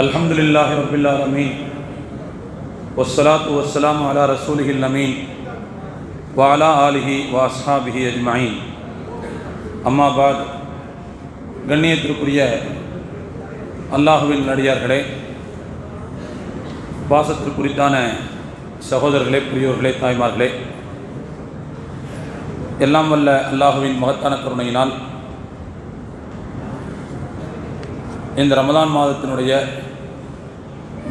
அல்ஹம்துலில்லாஹி ரப்பில் ஆலமீன் வஸ்ஸலாத்து வஸ்ஸலாமு அலா ரசூலிஹில் அமீன் வ அலா ஆலிஹி வ அஸ்ஹாபிஹி அஜ்மஈன். அம்மா பாத். கண்ணியத்திற்குரிய அல்லாஹுவின் நடிகார்களே, பாசத்திற்குரித்தான சகோதரர்களே, பெரியோர்களே, தாய்மார்களே, எல்லாம் வல்ல அல்லாஹுவின் மகத்தான கருணையினால் இந்த ரமலான் மாதத்தினுடைய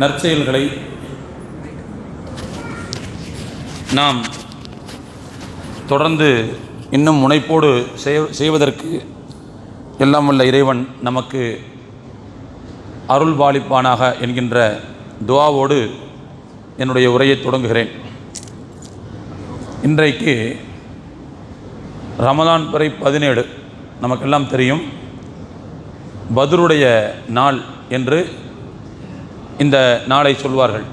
நற்செயல்களை நாம் தொடர்ந்து இன்னும் முனைப்போடு செய்வதற்கு எல்லாம் வல்ல இறைவன் நமக்கு அருள் பாலிப்பானாக என்கின்ற துஆவோடு என்னுடைய உரையை தொடங்குகிறேன். இன்றைக்கு ரமலான் பிறை 17 நமக்கெல்லாம் தெரியும். பத்ருடைய நாள் என்று இந்த நாளை சொல்வார்கள்.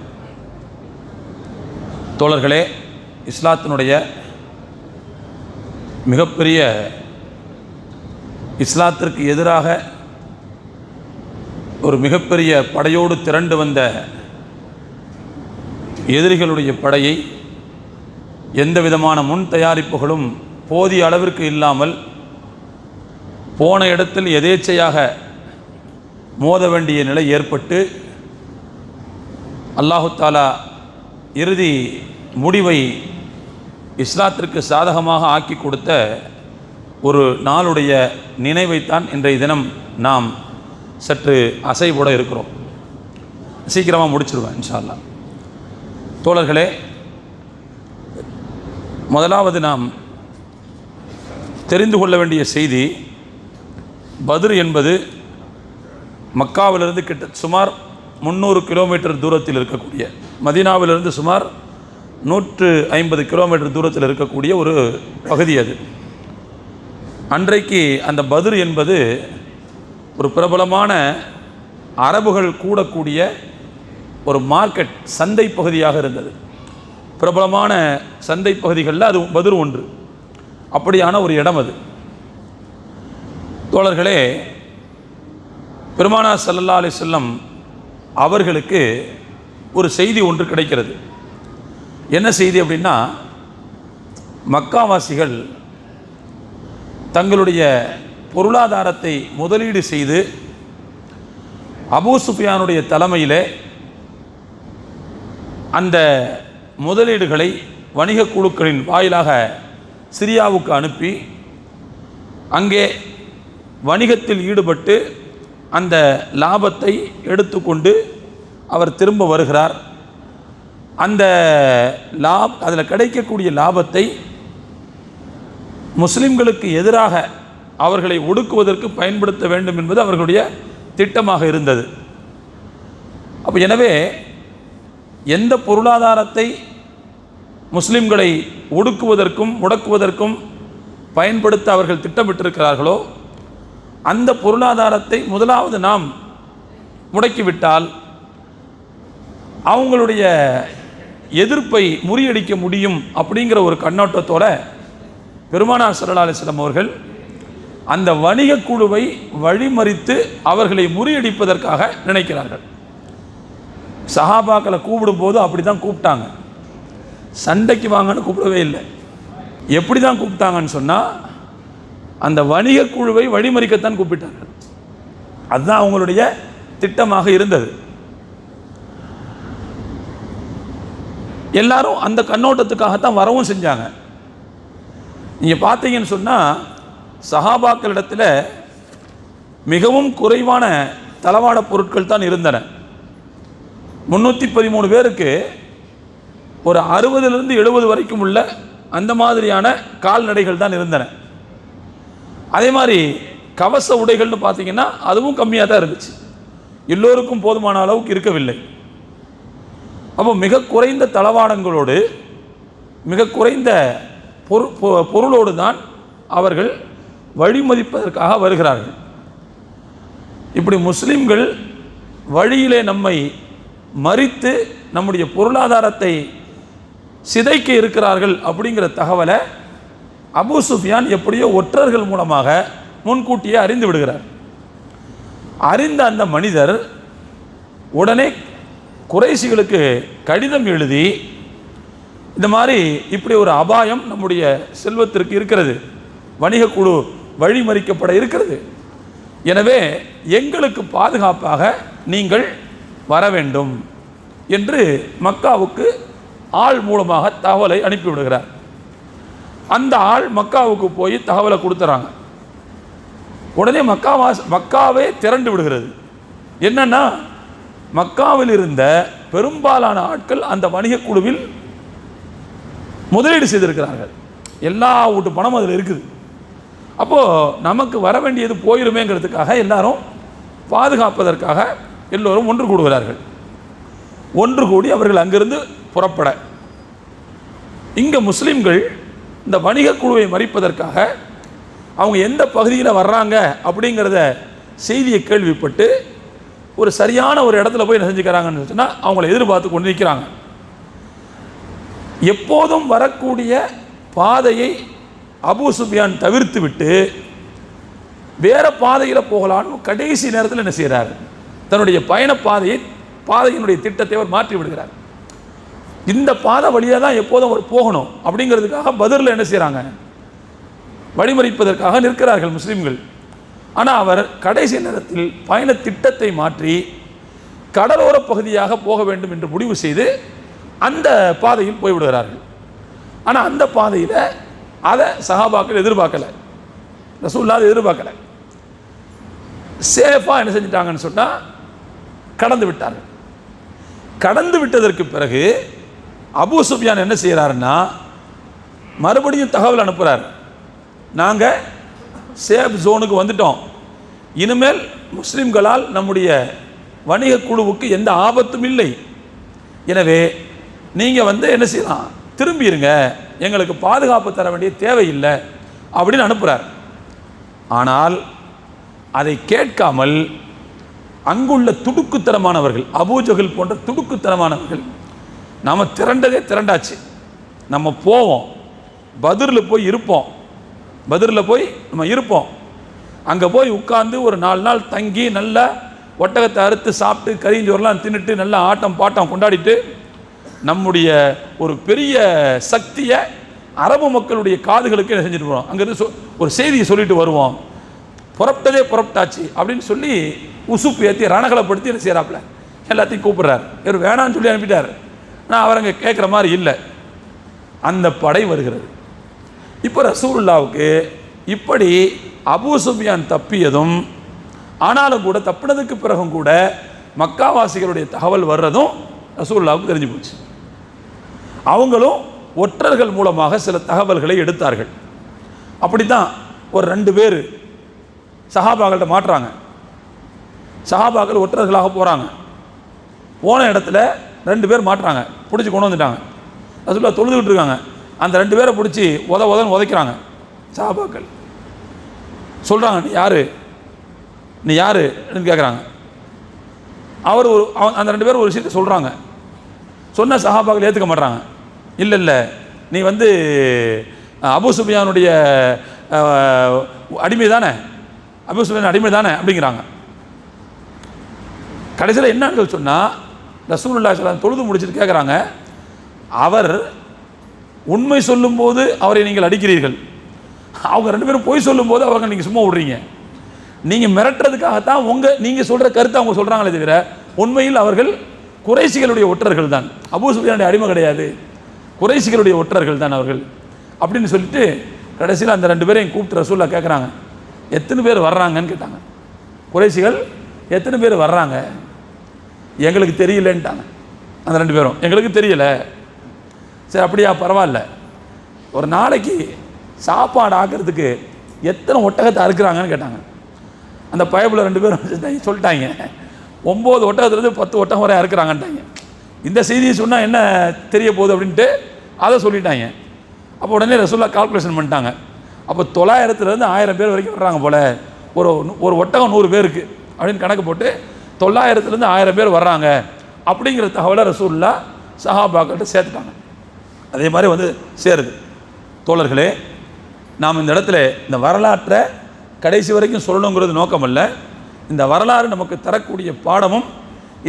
தோழர்களே, இஸ்லாத்தினுடைய மிகப்பெரிய, இஸ்லாத்திற்கு எதிராக ஒரு மிகப்பெரிய படையோடு திரண்டு வந்த எதிரிகளுடைய படையை எந்த விதமான முன் தயாரிப்புகளும் போதிய அளவிற்கு இல்லாமல் போன இடத்தில் எதேச்சையாக மோத வேண்டிய நிலை ஏற்பட்டு அல்லாஹு தாலா இறுதி முடிவை இஸ்லாத்திற்கு சாதகமாக ஆக்கி கொடுத்த ஒரு நாளுடைய நினைவைத்தான் இன்றைய தினம் நாம் சற்று அசைவோடு இருக்கிறோம். சீக்கிரமாக முடிச்சிருவேன் இன்ஷா அல்லாஹ். தோழர்களே, முதலாவது நாம் தெரிந்து கொள்ள வேண்டிய செய்தி, பத்ர் என்பது மக்காவிலிருந்து சுமார் 300 கிலோமீட்டர் தூரத்தில் இருக்கக்கூடிய, மதீனாவிலிருந்து சுமார் 150 கிலோமீட்டர் தூரத்தில் இருக்கக்கூடிய ஒரு பகுதி அது. அன்றைக்கு அந்த பத்ர் என்பது ஒரு பிரபலமான அரபுகள் கூடக்கூடிய ஒரு மார்க்கெட், சந்தை பகுதியாக இருந்தது. பிரபலமான சந்தை பகுதிகளில் அது பத்ர் ஒன்று. அப்படியான ஒரு இடம் அது. தோழர்களே, பெருமானார் ஸல்லல்லாஹு அலைஹி வஸல்லம் அவர்களுக்கு ஒரு செய்தி ஒன்று கிடைக்கிறது. என்ன செய்தி அப்படின்னா, மக்காவாசிகள் தங்களுடைய பொருளாதாரத்தை முதலீடு செய்து அபூ சுஃபியானுடைய தலைமையிலே அந்த முதலீடுகளை வணிக குழுக்களின் வாயிலாக சிரியாவுக்கு அனுப்பி அங்கே வணிகத்தில் ஈடுபட்டு அந்த லாபத்தை எடுத்துக்கொண்டு அவர் திரும்ப வருகிறார். அந்த அதில் கிடைக்கக்கூடிய லாபத்தை முஸ்லிம்களுக்கு எதிராக அவர்களை ஒடுக்குவதற்கு பயன்படுத்த வேண்டும் என்பது அவர்களுடைய திட்டமாக இருந்தது. அப்போ எனவே எந்த பொருளாதாரத்தை முஸ்லிம்களை ஒடுக்குவதற்கும் முடக்குவதற்கும் பயன்படுத்த அவர்கள் திட்டமிட்டிருக்கிறார்களோ அந்த பொருளாதாரத்தை முதலாவது நாம் முடக்கிவிட்டால் அவங்களுடைய எதிர்ப்பை முறியடிக்க முடியும் அப்படிங்கிற ஒரு கண்ணோட்டத்தோட பெருமானார் ஸல்லல்லாஹு அலைஹி வஸல்லம் அவர்கள் அந்த வணிக குழுவை வழிமறித்து அவர்களை முறியடிப்பதற்காக நினைக்கிறார்கள். சஹாபாக்களை கூப்பிடும்போது அப்படி தான் கூப்பிட்டாங்க. சண்டைக்கு வாங்கன்னு கூப்பிடவே இல்லை. எப்படி தான் கூப்பிட்டாங்கன்னு சொன்னால், அந்த வணிக குழுவை வழிமறிக்கத்தான் கூப்பிட்டார்கள். அதுதான் அவங்களுடைய திட்டமாக இருந்தது. எல்லாரும் அந்த கண்ணோட்டத்துக்காகத்தான் வரவும் செஞ்சாங்க. நீங்கள் பார்த்தீங்கன்னு சொன்னால், சஹாபாக்களிடத்தில் மிகவும் குறைவான தளவாட பொருட்கள் தான் இருந்தன. 313 பேருக்கு ஒரு 60லிருந்து 70 வரைக்கும் உள்ள அந்த மாதிரியான கால்நடைகள் தான் இருந்தன. அதே மாதிரி கவச உடைகள்னு பார்த்தீங்கன்னா அதுவும் கம்மியாக தான் இருந்துச்சு. எல்லோருக்கும் போதுமான அளவுக்கு இருக்கவில்லை. அப்போ மிக குறைந்த தளவாடங்களோடு மிக குறைந்த பொருளோடு தான் அவர்கள் வழிமதிப்பதற்காக வருகிறார்கள். இப்படி முஸ்லிம்கள் வழியிலே நம்மை மறித்து நம்முடைய பொருளாதாரத்தை சிதைக்க இருக்கிறார்கள் அப்படிங்கிற தகவலை அபூ சுஃபியான் எப்படியோ ஒற்றர்கள் மூலமாக முன்கூட்டியே அறிந்து விடுகிறார். அறிந்த அந்த மனிதர் உடனே குறைஷிகளுக்கு கடிதம் எழுதி இந்த மாதிரி இப்படி ஒரு அபாயம் நம்முடைய செல்வத்திற்கு இருக்கிறது, வணிக குழு வழிமறிக்கப்பட இருக்கிறது, எனவே எங்களுக்கு பாதுகாப்பாக நீங்கள் வர வேண்டும் என்று மக்காவுக்கு ஆள் மூலமாக தகவலை அனுப்பிவிடுகிறார். அந்த ஆள் மக்காவுக்கு போய் தகவலை கொடுத்துறாங்க. உடனே மக்காவே திரண்டு விடுகிறது. என்னன்னா, மக்காவில் இருந்த பெரும்பாலான ஆட்கள் அந்த வணிக குழுவில் முதலீடு செய்திருக்கிறார்கள். எல்லா வீட்டு பணம் அதில் இருக்குது. அப்போது நமக்கு வர வேண்டியது போயிருமேங்கிறதுக்காக எல்லாரும் பாதுகாப்பதற்காக எல்லோரும் ஒன்று கூடுகிறார்கள். ஒன்று கூடி அவர்கள் அங்கிருந்து புறப்பட, இங்கே முஸ்லீம்கள் இந்த வணிக குழுவை மறிப்பதற்காக அவங்க எந்த பகுதியில் வர்றாங்க அப்படிங்கிறத செய்தியை கேள்விப்பட்டு ஒரு சரியான ஒரு இடத்துல போய் என்ன செஞ்சுக்கிறாங்கன்னு சொன்னால் அவங்கள எதிர்பார்த்து கொண்டு நிற்கிறாங்க. எப்போதும் வரக்கூடிய பாதையை அபூ சுஃபியான் தவிர்த்து விட்டு வேற பாதையில் போகலான்னு கடைசி நேரத்தில் என்ன செய்கிறார், தன்னுடைய பயண பாதையினுடைய திட்டத்தை அவர் மாற்றி விடுகிறார். இந்த பாதை வழியாக தான் எப்போதும் அவர் போகணும் அப்படிங்கிறதுக்காக பதிரில் என்ன செய்கிறாங்க, வழிமறிப்பதற்காக நிற்கிறார்கள் முஸ்லீம்கள். ஆனால் அவர் கடைசி நேரத்தில் பயண திட்டத்தை மாற்றி கடலோர பகுதியாக போக வேண்டும் என்று முடிவு செய்து அந்த பாதையில் போய்விடுகிறார்கள். ஆனால் அந்த பாதையில் அதை சஹாபாக்கள் எதிர்பார்க்கலை, ரசூலுல்லாஹ் எதிர்பார்க்கலை. சேஃபாக என்ன செஞ்சிட்டாங்கன்னு சொன்னால் கடந்து விட்டார்கள். கடந்து விட்டதற்கு பிறகு அபூ சுஃபியான் என்ன செய்கிறாருன்னா மறுபடியும் தகவல் அனுப்புகிறார், நாங்கள் சேஃப் ஜோனுக்கு வந்துட்டோம், இனிமேல் முஸ்லிம்களால் நம்முடைய வணிக குழுவுக்கு எந்த ஆபத்தும் இல்லை, எனவே நீங்கள் என்ன செய்யலாம், திரும்பிடுங்க, எங்களுக்கு பாதுகாப்பு தர வேண்டிய தேவையில்லை அப்படின்னு அனுப்புகிறார். ஆனால் அதை கேட்காமல் அங்குள்ள துடுக்குத்தனமானவர்கள், அபூஜஹல் போன்ற துடுக்குத்தனமானவர்கள், நாம் திரண்டதே திரண்டாச்சு, நம்ம போவோம், பத்ரில் போய் இருப்போம், பத்ரில் போய் நம்ம இருப்போம், அங்கே போய் உட்கார்ந்து ஒரு 4 நாள் தங்கி நல்லா ஒட்டகத்தை அறுத்து சாப்பிட்டு கறிஞ்சோரெலாம் தின்னுட்டு நல்லா ஆட்டம் பாட்டம் கொண்டாடிட்டு நம்முடைய ஒரு பெரிய சக்தியை அரபு மக்களுடைய காதுகளுக்கு என்ன செஞ்சுட்டு போகிறோம், அங்கேருந்து ஒரு செய்தியை சொல்லிட்டு வருவோம், புறப்பட்டதே புறப்பட்டாச்சு அப்படின்னு சொல்லி உசுப்பு ஏற்றி ரணகலப்படுத்தி என்ன செய்கிறாப்புல எல்லாத்தையும் கூப்பிட்றாரு. இவர் வேணான்னு சொல்லி அனுப்பிட்டார். ஆனால் அவர் அங்கே கேட்குற மாதிரி இல்லை. அந்த படை வருகிறது. இப்போ ரசூலுல்லாவுக்கு இப்படி அபூ சுஃபியான் தப்பியதும், ஆனாலும் கூட தப்பினதுக்கு பிறகும் கூட மக்காவாசிகளுடைய தகவல் வர்றதும் ரசூலுல்லாவுக்கு தெரிஞ்சு போச்சு. அவங்களும் ஒற்றர்கள் மூலமாக சில தகவல்களை எடுத்தார்கள். அப்படி தான் ஒரு 2 பேர் சஹாபாக்கள்கிட்ட மாட்டுறாங்க. சஹாபாக்கள் ஒற்றர்களாக போகிறாங்க. போன இடத்துல 2 பேர் மாட்டுறாங்க, பிடிச்சி கொண்டு வந்துட்டாங்க. ரசூலுல்லாஹ் தொழுதுகிட்டு இருக்காங்க. அந்த 2 பேரை பிடிச்சி உதன்னு உதைக்கிறாங்க. சஹாபாக்கள் சொல்கிறாங்க, நீ யாருன்னு கேட்குறாங்க. அந்த 2 பேர் ஒரு விஷயத்தை சொல்கிறாங்க. சொன்ன சஹாபாக்கள் ஏற்றுக்க மாட்றாங்க. இல்லை நீ அபூ சுஃபியானுடைய அடிமை தானே, அபூ சுஃபியான் அடிமை தானே அப்படிங்கிறாங்க. கடைசியில் என்னன்னு சொன்னால் ரசூலுல்லாஹி ஸல்லல்லாஹு அலைஹி வஸல்லம் தொழுது முடிச்சுட்டு கேட்குறாங்க, அவர் உண்மை சொல்லும்போது அவரை நீங்கள் அடிக்கிறீர்கள், அவங்க 2 பேரும் பொய் சொல்லும்போது அவங்க நீங்கள் சும்மா விடுறீங்க, நீங்கள் மிரட்டுறதுக்காகத்தான் நீங்கள் சொல்கிற கருத்தை அவங்க சொல்கிறாங்களே தவிர உண்மையில் அவர்கள் குறைஷிகளுடைய ஒற்றர்கள் தான், அபூ சுஃபியானுடைய அடிமை கிடையாது, குறைஷிகளுடைய ஒற்றர்கள் தான் அவர்கள் அப்படின்னு சொல்லிட்டு கடைசியில் அந்த 2 பேரையும் கூப்பிட்டு ரசூலுல்லாஹ் கேட்குறாங்க, எத்தனை பேர் வர்றாங்கன்னு கேட்டாங்க. குறைஷிகள் எத்தனை பேர் வர்றாங்க, எங்களுக்கு தெரியலன்ட்டாங்க. அந்த 2 பேரும் எங்களுக்கு தெரியலை. சரி அப்படியா, பரவாயில்ல, ஒரு நாளைக்கு சாப்பாடு ஆக்கிறதுக்கு எத்தனை ஒட்டகத்தை அறுக்கிறாங்கன்னு கேட்டாங்க. அந்த பயபில் 2 பேரும் சொல்லிட்டாங்க, 9 ஒட்டகத்துலேருந்து 10 ஒட்டகம் வரை அறுக்கிறாங்கன்ட்டாங்க. இந்த செய்தியை சொன்னால் என்ன தெரிய போகுது அப்படின்ட்டு அதை சொல்லிட்டாங்க. அப்போ உடனே ரசூலுல்லாஹ் கால்குலேஷன் பண்ணிட்டாங்க. அப்போ 900லேருந்து 1000 பேர் வரைக்கும் வர்றாங்க போல், ஒரு ஒட்டகம் 100 பேருக்கு அப்படின்னு கணக்கு போட்டு 900லேருந்து 1000 பேர் வர்றாங்க அப்படிங்கிற தகவலை ரசூலுல்லாஹ் சஹாபாக்கிட்ட சேர்த்துட்டாங்க. அதே மாதிரி சேருது. தோழர்களே, நாம் இந்த இடத்துல இந்த வரலாற்றை கடைசி வரைக்கும் சொல்லணுங்கிறது நோக்கம் அல்ல. இந்த வரலாறு நமக்கு தரக்கூடிய பாடமும்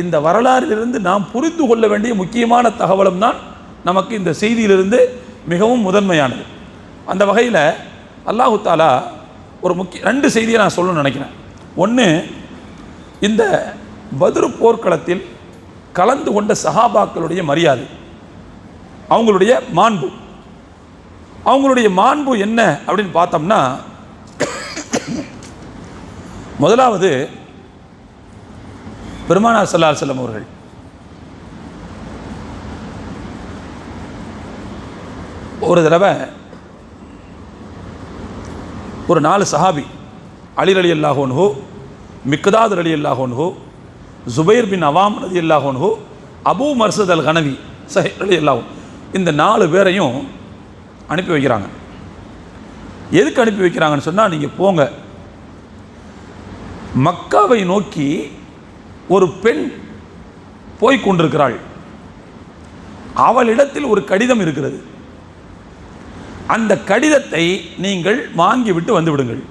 இந்த வரலாறிலிருந்து நாம் புரிந்து கொள்ள வேண்டிய முக்கியமான தகவலும் தான் நமக்கு இந்த செய்தியிலிருந்து மிகவும் முதன்மையானது. அந்த வகையில் அல்லாஹு தாலா ஒரு ரெண்டு செய்தியை நான் சொல்லணும்னு நினைக்கிறேன். ஒன்று, இந்த பத்ர் போர்க்களத்தில் கலந்து கொண்ட சஹாபாக்களுடைய மரியாதை, அவங்களுடைய மாண்பு. அவங்களுடைய மாண்பு என்ன அப்படின்னு பார்த்தோம்னா, முதலாவது பெருமானார் ஸல்லல்லாஹு அலைஹி வஸல்லம் அவர்கள் ஒரு தடவை ஒரு 4 சஹாபி, அலி ரலியல்லாஹு அன்ஹு, மிக்தாத் ரலியல்லாஹு அன்ஹு, ஜுபைர் பின் அவாம் ரலியல்லாஹு அன்ஹு, அபூ மர்சத் அல் கனவி ரலியல்லாஹு, இந்த 4 பேரையும் அனுப்பி வைக்கிறாங்க. எதுக்கு அனுப்பி வைக்கிறாங்கன்னு சொன்னால், நீங்கள் போங்க, மக்காவை நோக்கி ஒரு பெண் போய் கொண்டிருக்கிறாள், அவளிடத்தில் ஒரு கடிதம் இருக்கிறது, அந்த கடிதத்தை நீங்கள் வாங்கிவிட்டு வந்து விடுங்கள்.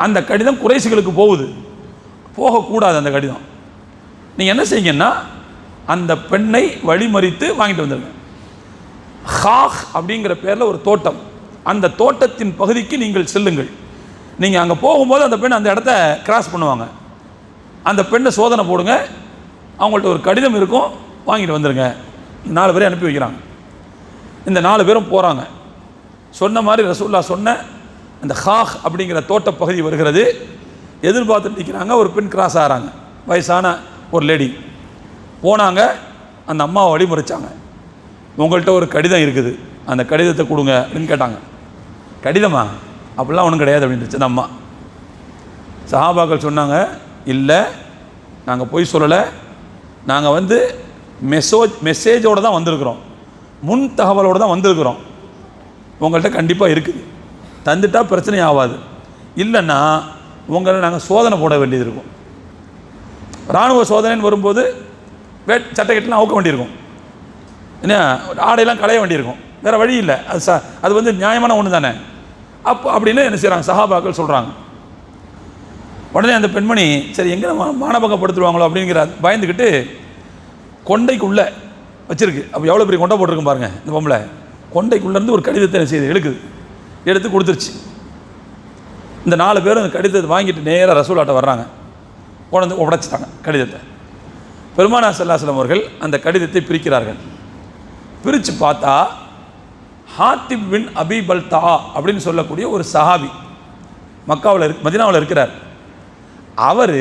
அந்த கடிதம் குறைஷிகளுக்கு போகுது, போகக்கூடாது. அந்த கடிதம் நீங்கள் என்ன செய்யுங்கன்னா, அந்த பெண்ணை வழிமறித்து வாங்கிட்டு வந்துடுங்க. ஹாஹ் அப்படிங்கிற பேரில் ஒரு தோட்டம், அந்த தோட்டத்தின் பகுதிக்கு நீங்கள் செல்லுங்கள். நீங்கள் அங்கே போகும்போது அந்த பெண் அந்த இடத்த கிராஸ் பண்ணுவாங்க, அந்த பெண்ணை சோதனை போடுங்க, அவங்கள்ட்ட ஒரு கடிதம் இருக்கும், வாங்கிட்டு வந்துடுங்க. 4 பேரை அனுப்பி வைக்கிறாங்க. இந்த 4 பேரும் போகிறாங்க. சொன்ன மாதிரி ரசூலுல்லாஹ் சொன்ன அந்த ஹாஹ் அப்படிங்கிற தோட்ட பகுதி வருகிறது. எதிர்பார்த்துட்டு நிற்கிறாங்க. ஒரு பெண் கிராஸ் ஆகிறாங்க, வயசான ஒரு லேடி. போனாங்க, அந்த அம்மாவை வழிமுறைச்சாங்க. உங்கள்கிட்ட ஒரு கடிதம் இருக்குது, அந்த கடிதத்தை கொடுங்க அப்படின்னு கேட்டாங்க. கடிதமா? அப்படிலாம் ஒன்றும் கிடையாது அப்படின்னுச்சு அந்த அம்மா. சஹாபாக்கள் சொன்னாங்க, இல்லை, நாங்கள் போய் சொல்லலை, நாங்கள் மெசேஜோடு தான் வந்திருக்கிறோம், முன் தகவலோடு தான் வந்திருக்கிறோம், உங்கள்கிட்ட கண்டிப்பாக இருக்குது, தந்துட்டா பிரச்சனை ஆகாது, இல்லைன்னா உங்களை நாங்கள் சோதனை போட வேண்டியது இருக்கும். இராணுவ சோதனைன்னு வரும்போது சட்டைக்கட்டெலாம் அவுக்க வேண்டியிருக்கும், என்ன ஆடையெல்லாம் களைய வேண்டியிருக்கும், வேறு வழி இல்லை. அது நியாயமான ஒன்று தானே. அப்படின்னு என்ன செய்கிறாங்க, சஹாபாக்கள் சொல்கிறாங்க. உடனே அந்த பெண்மணி, சரி எங்கே மானபங்கப்படுத்துவாங்களோ அப்படிங்கிற பயந்துக்கிட்டு கொண்டைக்குள்ளே வச்சுருக்கு. அப்போ எவ்வளோ பெரிய கொண்டை போட்டிருக்கும் பாருங்கள் இந்த பொம்பளை. கொண்டைக்குள்ளேருந்து ஒரு கடிதத்தை செய்து எடுத்து கொடுத்துருச்சு. இந்த 4 பேரும் அந்த கடிதத்தை வாங்கிட்டு நேராக ரசூலாட்ட வர்றாங்க. கொண்டு உடைச்சிட்டாங்க கடிதத்தை. பெருமானார் ஸல்லல்லாஹு அலைஹி வஸல்லம் அவர்கள் அந்த கடிதத்தை பிரிக்கிறார்கள். பிரித்து பார்த்தா, ஹாத்திப் பின் அபி பல்தா அப்படின்னு சொல்லக்கூடிய ஒரு சஹாபி மதீனாவில் இருக்கிறார். அவர்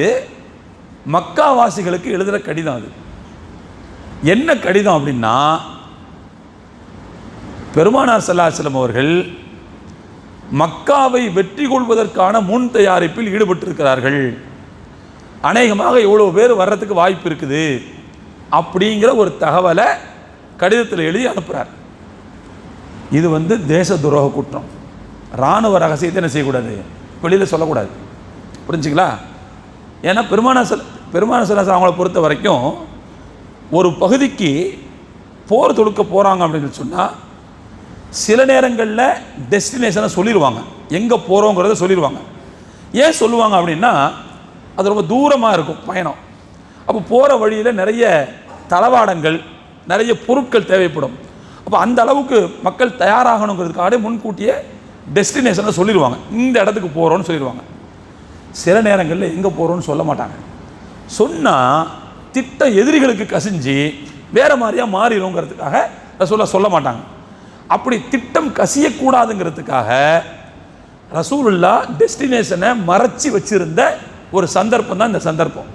மக்காவாசிகளுக்கு எழுதுகிற கடிதம். அது என்ன கடிதம் அப்படின்னா, பெருமானார் ஸல்லல்லாஹு அலைஹி வஸல்லம் அவர்கள் மக்காவை வெற்றி கொள்வதற்கான முன் தயாரிப்பில் ஈடுபட்டிருக்கிறார்கள், அநேகமாக இவ்வளோ பேர் வர்றதுக்கு வாய்ப்பு இருக்குது அப்படிங்கிற ஒரு தகவலை கடிதத்தில் எழுதி அனுப்புகிறார். இது தேச துரோக குற்றம். இராணுவ ரகசியத்தை என்ன செய்யக்கூடாது, வெளியில் சொல்லக்கூடாது. புரிஞ்சுங்களா? ஏன்னா பெருமானார் ஸல்லல்லாஹு அலைஹி வஸல்லம் அவங்கள பொறுத்த வரைக்கும் ஒரு பகுதிக்கு போர் தொடுக்க போகிறாங்க அப்படின்னு சொன்னால், சில நேரங்களில் டெஸ்டினேஷனை சொல்லிடுவாங்க, எங்கே போகிறோங்கிறத சொல்லிடுவாங்க. ஏன் சொல்லுவாங்க அப்படின்னா, அது ரொம்ப தூரமாக இருக்கும் பயணம். அப்போ போகிற வழியில் நிறைய தளவாடங்கள், நிறைய பொருட்கள் தேவைப்படும். அப்போ அந்த அளவுக்கு மக்கள் தயாராகணுங்கிறதுக்காக முன்கூட்டியே டெஸ்டினேஷனை சொல்லிடுவாங்க, இந்த இடத்துக்கு போகிறோன்னு சொல்லிடுவாங்க. சில நேரங்களில் எங்கே போகிறோன்னு சொல்ல மாட்டாங்க. சொன்னால் திட்டம் எதிரிகளுக்கு கசிஞ்சு வேறு மாதிரியாக மாறிடுங்கிறதுக்காக ரசூலுல்லாஹ் சொல்ல மாட்டாங்க. அப்படி திட்டம் கசியக்கூடாதுங்கிறதுக்காக ரசூலுல்லாஹ் டெஸ்டினேஷனை மறைச்சி வச்சிருந்த ஒரு சந்தர்ப்பம் தான் இந்த சந்தர்ப்பம்.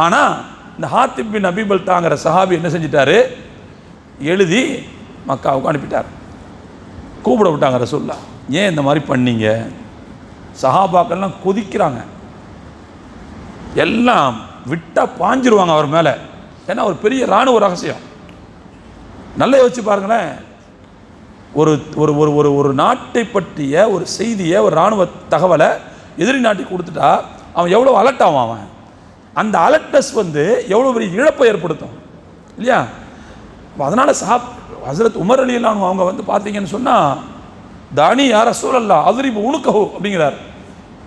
ஆனால் இந்த ஹாத்திப் பின் அபி பல்தாங்கிற சஹாபி என்ன செஞ்சிட்டாரு, எழுதி மக்காவுக்கு அனுப்பிட்டார். கூப்பிட விட்டாங்க ரசூலுல்லாஹ், ஏன் இந்த மாதிரி பண்ணீங்க? சஹாபாக்கள்லாம் கொதிக்கிறாங்க, எல்லாம் விட்டால் பாஞ்சிருவாங்க அவர் மேலே. ஏன்னா ஒரு பெரிய இராணுவ ரகசியம். நல்லா யோசிச்சு பாருங்களேன், ஒரு ஒரு ஒரு ஒரு நாட்டை பற்றிய ஒரு செய்தியை, ஒரு இராணுவ தகவலை எதிரி நாட்டுக்கு கொடுத்துட்டா அவன் எவ்வளோ அலர்ட் ஆவான். அவன் அந்த அலர்ட்னஸ் எவ்வளோ பெரிய இழப்பை ஏற்படுத்தும் இல்லையா? அதனால் ஹஸரத் உமர் ரலியல்லாஹு அன்ஹு அவங்க பார்த்தீங்கன்னு சொன்னால், தானி யா ரசூலல்லாஹ் அத்ரிபு உனுக்கஹு அப்படிங்கிறார்.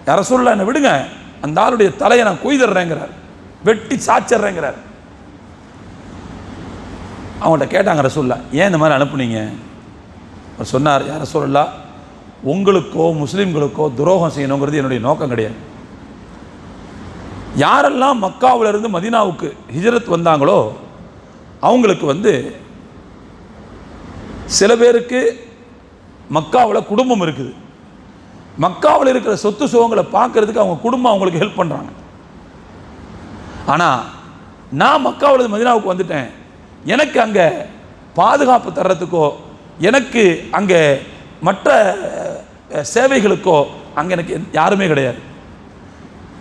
யா ரசூலல்லாஹ் என்னை விடுங்க, அந்த ஆளுடைய தலையை நான் கொய்தர்றேங்கிறார். வெட்டி சாச்சிட்றேங்கிறார். அவங்கள்ட்ட கேட்டாங்க ரசூலுல்லாஹ், ஏன் இந்த மாதிரி அனுப்புனீங்க? அவர் சொன்னார், யா ரசூலுல்லாஹ், உங்களுக்கோ முஸ்லீம்களுக்கோ துரோகம் செய்யணுங்கிறது என்னுடைய நோக்கம் கிடையாது. யாரெல்லாம் மக்காவிலிருந்து மதீனாவுக்கு ஹிஜ்ரத் வந்தாங்களோ அவங்களுக்கு சில பேருக்கு மக்காவில் குடும்பம் இருக்குது. மக்காவில் இருக்கிற சொத்து சுகங்களை பார்க்கறதுக்கு அவங்க குடும்பம் அவங்களுக்கு ஹெல்ப் பண்ணுறாங்க. ஆனால் நான் மக்காவிலிருந்து மதீனாவுக்கு வந்துட்டேன், எனக்கு அங்கே பாதுகாப்பு தர்றதுக்கோ எனக்கு அங்கே மற்ற சேவைகளுக்கோ அங்கே எனக்கு யாருமே கிடையாது.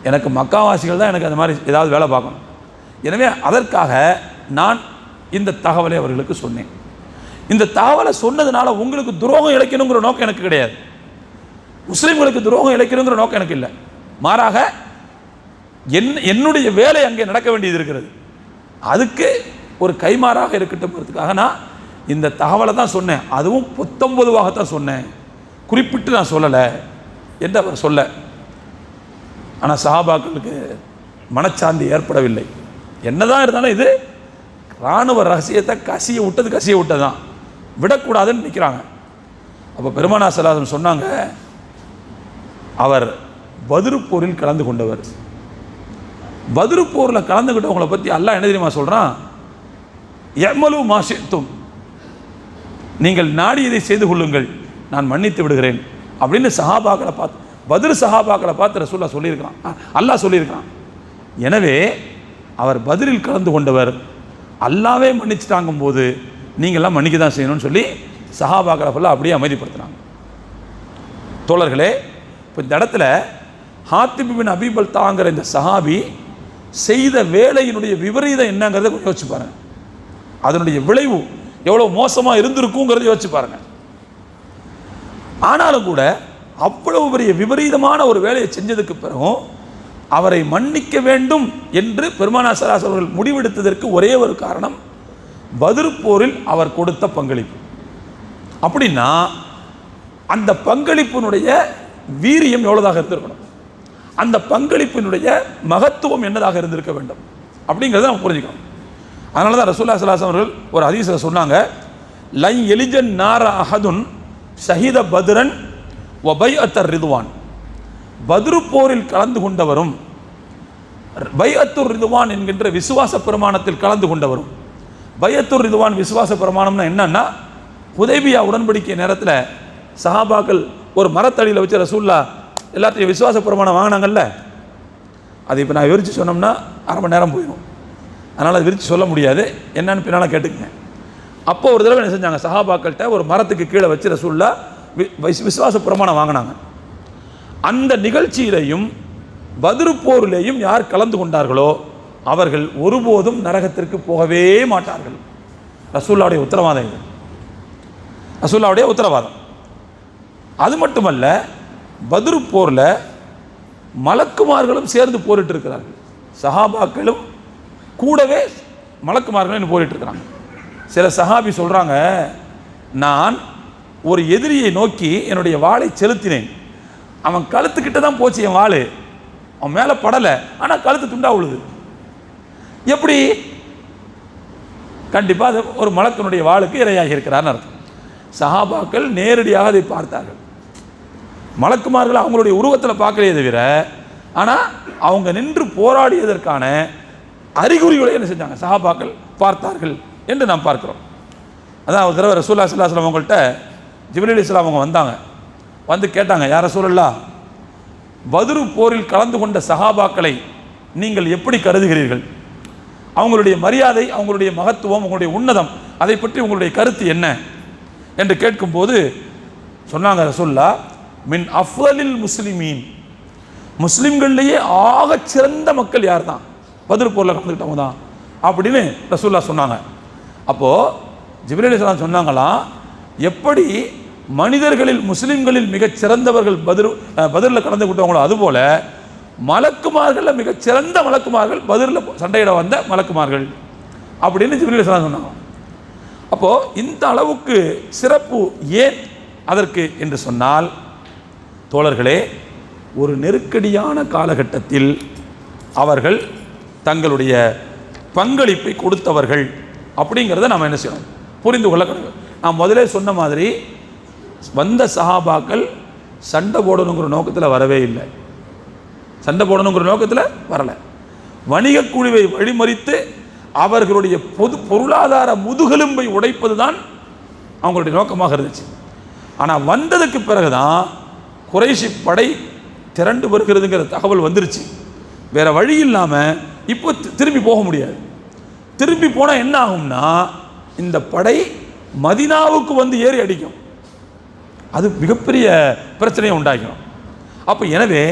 எனக்கு மக்காவாசிகள் தான் எனக்கு அந்த மாதிரி ஏதாவது வேலை பார்க்கணும். எனவே அதற்காக நான் இந்த தகவலை அவர்களுக்கு சொன்னேன். இந்த தகவலை சொன்னதுனால உங்களுக்கு துரோகம் இழைக்கணுங்கிற நோக்கம் எனக்கு கிடையாது, முஸ்லீம்களுக்கு துரோகம் இழைக்கணுங்கிற நோக்கம் எனக்கு இல்லை. மாறாக என்னுடைய வேலை அங்கே நடக்க வேண்டியது இருக்கிறது, அதுக்கு ஒரு கைமாறாக இருக்கட்டும்ங்கிறதுக்காக நான் இந்த தகவலை தான் சொன்னேன். அதுவும் 19வாகத்தான் சொன்னேன், குறிப்பிட்டு நான் சொல்லலை என்று அவர் சொல்ல. ஆனால் சஹாபாக்களுக்கு மனச்சாந்தி ஏற்படவில்லை. என்னதான் இருந்தாலும் இது இராணுவ ரகசியத்தை கசிய விட்டது தான், விடக்கூடாதுன்னு நிற்கிறாங்க. அப்போ பெருமானார் ஸல்லல்லாஹு அலைஹி வஸல்லம் சொன்னாங்க, அவர் பத்ரு போரில் கலந்து கொண்டவர். பத்ரு போரில் கலந்துக்கிட்டவங்களை பற்றி அல்லாஹ் என்ன தெரியுமா சொல்கிறான்? யமலு மாஷித்தும், நீங்கள் நாடியதை செய்து கொள்ளுங்கள், நான் மன்னித்து விடுகிறேன் அப்படின்னு சஹாபாக்களை பார்த்து, பத்ரு சஹாபாக்களை பார்த்து ரசூலுல்லாஹ் சொல்லியிருக்கிறான், அல்லாஹ் சொல்லியிருக்கிறான். எனவே அவர் பத்ரில் கலந்து கொண்டவர், அல்லாவே மன்னிச்சுட்டாங்கும் போது நீங்கள்லாம் மன்னிக்க தான் செய்யணும்னு சொல்லி சஹாபாக்களை ஃபுல்லாக அப்படியே அமைதிப்படுத்துகிறாங்க. தோழர்களே, இப்போ இந்த இடத்துல ஹாத்திப் பின் அபீ பல்தாங்கிற இந்த சஹாபி செய்த வேலையினுடைய விபரீதம் என்னங்கிறத கொஞ்சம் யோசிச்சு பாருங்க. அதனுடைய விளைவு எவ்வளோ மோசமாக இருந்திருக்குங்கிறத யோசிச்சு பாருங்க. ஆனாலும் கூட அவ்வளவு பெரிய விபரீதமான ஒரு வேலையை செஞ்சதுக்கு பிறகும் அவரை மன்னிக்க வேண்டும் என்று பெருமானார் ஸல்லல்லாஹு அலைஹி வஸல்லம் அவர்கள் முடிவெடுத்ததற்கு ஒரே ஒரு காரணம், பத்ரு போரில் அவர் கொடுத்த பங்களிப்பு. அப்படின்னா அந்த பங்களிப்பினுடைய வீரியம் எவ்வளோதாக இருந்திருக்கணும், அந்த பங்களிப்பினுடைய மகத்துவம் என்னதாக இருந்திருக்க வேண்டும் அப்படிங்கிறத நம்ம புரிஞ்சுக்கணும். அதனால தான் ரசூலுல்லாஹி ஸல்லல்லாஹு அலைஹி வஸல்லம் அவர்கள் ஒரு ஹதீஸில் சொன்னாங்க, லை எலிஜன் நார அஹதுன் ஷஹீத பத்ரன் வ பைஅத்தர் ரிதுவான். பத்ரு போரில் கலந்து கொண்டவரும் பைஅத்துர் ரிதுவான் என்கின்ற விசுவாச பிரமாணத்தில் கலந்து கொண்டவரும். பைஅத்துர் ரிதுவான் விசுவாச பிரமாணம்னா என்னன்னா, ஹுதைபியா உடன்படிக்கை நேரத்தில் சஹாபாக்கள் ஒரு மரத்தடியில் வச்சு ரசூலுல்லாஹ் எல்லாத்தையும் விசுவாச பிரமாணம் வாங்கினாங்கல்ல, அது இப்போ நான் விரித்து சொன்னோம்னா அரை மணி நேரம் போயிடும், அதனால் அது விரித்து சொல்ல முடியாது, என்னன்னு பின்னால் கேட்டுக்கங்க. அப்போ ஒரு தடவை என்ன செஞ்சாங்க, சஹாபாக்கள்கிட்ட ஒரு மரத்துக்கு கீழே வச்சு ரசூலுல்லாஹ் விசுவாச பிரமாணம் வாங்கினாங்க. அந்த நிகழ்ச்சியிலையும் பத்ரு போரிலேயும் யார் கலந்து கொண்டார்களோ அவர்கள் ஒருபோதும் நரகத்திற்கு போகவே மாட்டார்கள். ரசூலுல்லாஹ்வுடைய உத்தரவாதம் இது, ரசூலுல்லாஹ்வுடைய உத்தரவாதம். அது மட்டுமல்ல, பத்ரு போரில் மலக்குமார்களும் சேர்ந்து போரிட்டு இருக்கிறார்கள், சஹாபாக்களும் கூடவே மலக்குமார்களும் போரிட்டு இருக்கிறாங்க. சில சஹாபி சொல்கிறாங்க, நான் ஒரு எதிரியை நோக்கி என்னுடைய வாளை செலுத்தினேன், அவன் கழுத்துக்கிட்ட தான் போச்சு என் வாள், அவன் மேலே படலை, ஆனால் கழுத்து துண்டா உழுது. எப்படி? கண்டிப்பாக அது ஒரு மலக்கினுடைய வாளுக்கு இரையாகி இருக்கிறார்னு அர்த்தம். சஹாபாக்கள் நேரடியாக அதை பார்த்தார்கள். மலக்குமார்கள் அவங்களுடைய உருவத்தில் பார்க்கலையே தவிர, ஆனால் அவங்க நின்று போராடியதற்கான அறிகுறிகளை என்ன செஞ்சாங்க, சஹாபாக்கள் பார்த்தார்கள் என்று நாம் பார்க்கிறோம். அதான் ஒரு தடவை ரசூலுல்லாஹி ஸல்லல்லாஹு அலைஹி வஸல்லம் அவங்கள்ட்ட ஜிப்ரீல் அலைஹிஸ்ஸலாம் அவங்க வந்தாங்க, வந்து கேட்டாங்க, யா ரசூலல்லாஹ், பத்ரு போரில் கலந்து கொண்ட சஹாபாக்களை நீங்கள் எப்படி கருதுகிறீர்கள்? அவங்களுடைய மரியாதை, அவங்களுடைய மகத்துவம், அவங்களுடைய உன்னதம், அதை பற்றி உங்களுடைய கருத்து என்ன என்று கேட்கும்போது சொன்னாங்க ரசூலுல்லாஹ், மின் அஃதலில் முஸ்லிமீன், முஸ்லிம்கள்லேயே ஆகச் சிறந்த மக்கள் யார் தான்? பத்ரு போரில் கலந்துக்கிட்டவங்க தான் அப்படின்னு ரசூலுல்லாஹ் சொன்னாங்க. அப்போது ஜிப்ரீல் அலைஹிஸ்ஸலாம் சொன்னாங்களாம், எப்படி மனிதர்களில் முஸ்லிம்களில் மிகச் சிறந்தவர்கள் பத்ரில் கலந்து கொண்டவங்களோ அதுபோல மலக்குமார்களில் மிகச் சிறந்த மலக்குமார்கள் பத்ரில் சண்டையிட வந்த மலக்குமார்கள் அப்படின்னு ஜிப்ரீல் அலைஹிஸ்ஸலாம் சொன்னாங்க. அப்போது இந்த அளவுக்கு சிறப்பு ஏன் அதற்கு என்று சொன்னால், தோழர்களே, ஒரு நெருக்கடியான காலகட்டத்தில் அவர்கள் தங்களுடைய பங்களிப்பை கொடுத்தவர்கள் அப்படிங்கிறத நாம் என்ன செய்யணும், புரிந்து கொள்ள கிடைக்கும். நான் முதலே சொன்ன மாதிரி வந்த சஹாபாக்கள் சண்டை போடணுங்கிற நோக்கத்தில் வரவே இல்லை, சண்டை போடணுங்கிற நோக்கத்தில் வரலை. வணிக குழுவை வழிமறித்து அவர்களுடைய பொருளாதார முதுகெலும்பை உடைப்பது தான் அவங்களுடைய நோக்கமாக இருந்துச்சு. ஆனால் வந்ததுக்கு பிறகுதான் குறைஷி படை திரண்டு வருகிறதுங்கிற தகவல் வந்துருச்சு. வேற வழி இல்லாமல் இப்போ திரும்பி போக முடியாது. திரும்பி போனால் என்ன ஆகும்னா, இந்த படை மதீனாவுக்கு வந்து ஏறி அடிக்கும், அது மிகப்பெரிய பிரச்சனையை உண்டாக்கும். அப்போ எனவே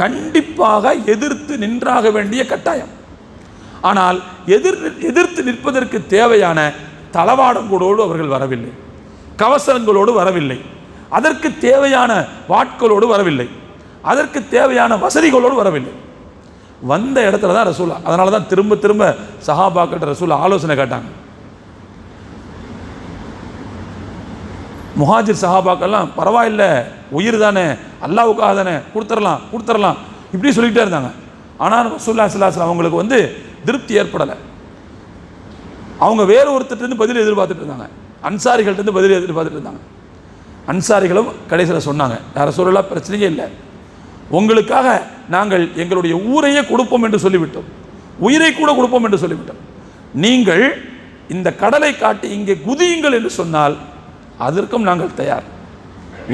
கண்டிப்பாக எதிர்த்து நின்றாக வேண்டிய கட்டாயம். ஆனால் எதிர்த்து நிற்பதற்கு தேவையான தளவாடங்களோடு அவர்கள் வரவில்லை, கவசங்களோடு வரவில்லை, அதற்கு தேவையான வாட்களோடு வரவில்லை, அதற்கு தேவையான வசதிகளோடு வரவில்லை. வந்த இடத்துல தான் ரசூல், அதனால தான் திரும்ப திரும்ப சஹாபாக்கிட்ட ரசூல் ஆலோசனை கேட்டாங்க. முஹாஜிர் சஹாபாக்கெல்லாம் பரவாயில்லை, உயிர் தானே, அல்லாவுக்காக தானே, கொடுத்துடலாம் இப்படி சொல்லிக்கிட்டே இருந்தாங்க. ஆனால் ரசூலுல்லாஹி ஸல்லல்லாஹு அலைஹி வஸல்லம் அவங்களுக்கு வந்து திருப்தி ஏற்படலை. அவங்க வேற ஒருத்தர்கிட்ட பதில் எதிர்பார்த்துட்டு இருந்தாங்க, அன்சாரிகள்கிட்ட பதில் எதிர்பார்த்துட்டு இருந்தாங்க. அன்சாரிகளும் கடைசியில் சொன்னாங்க, யார சொல்லலாம், பிரச்சனையே இல்லை, உங்களுக்காக நாங்கள் எங்களுடைய ஊரையே கொடுப்போம் என்று சொல்லிவிட்டோம், உயிரை கூட கொடுப்போம் என்று சொல்லிவிட்டோம். நீங்கள் இந்த கடலை காட்டி இங்கே குதியுங்கள் என்று சொன்னால் அதற்கும் நாங்கள் தயார்.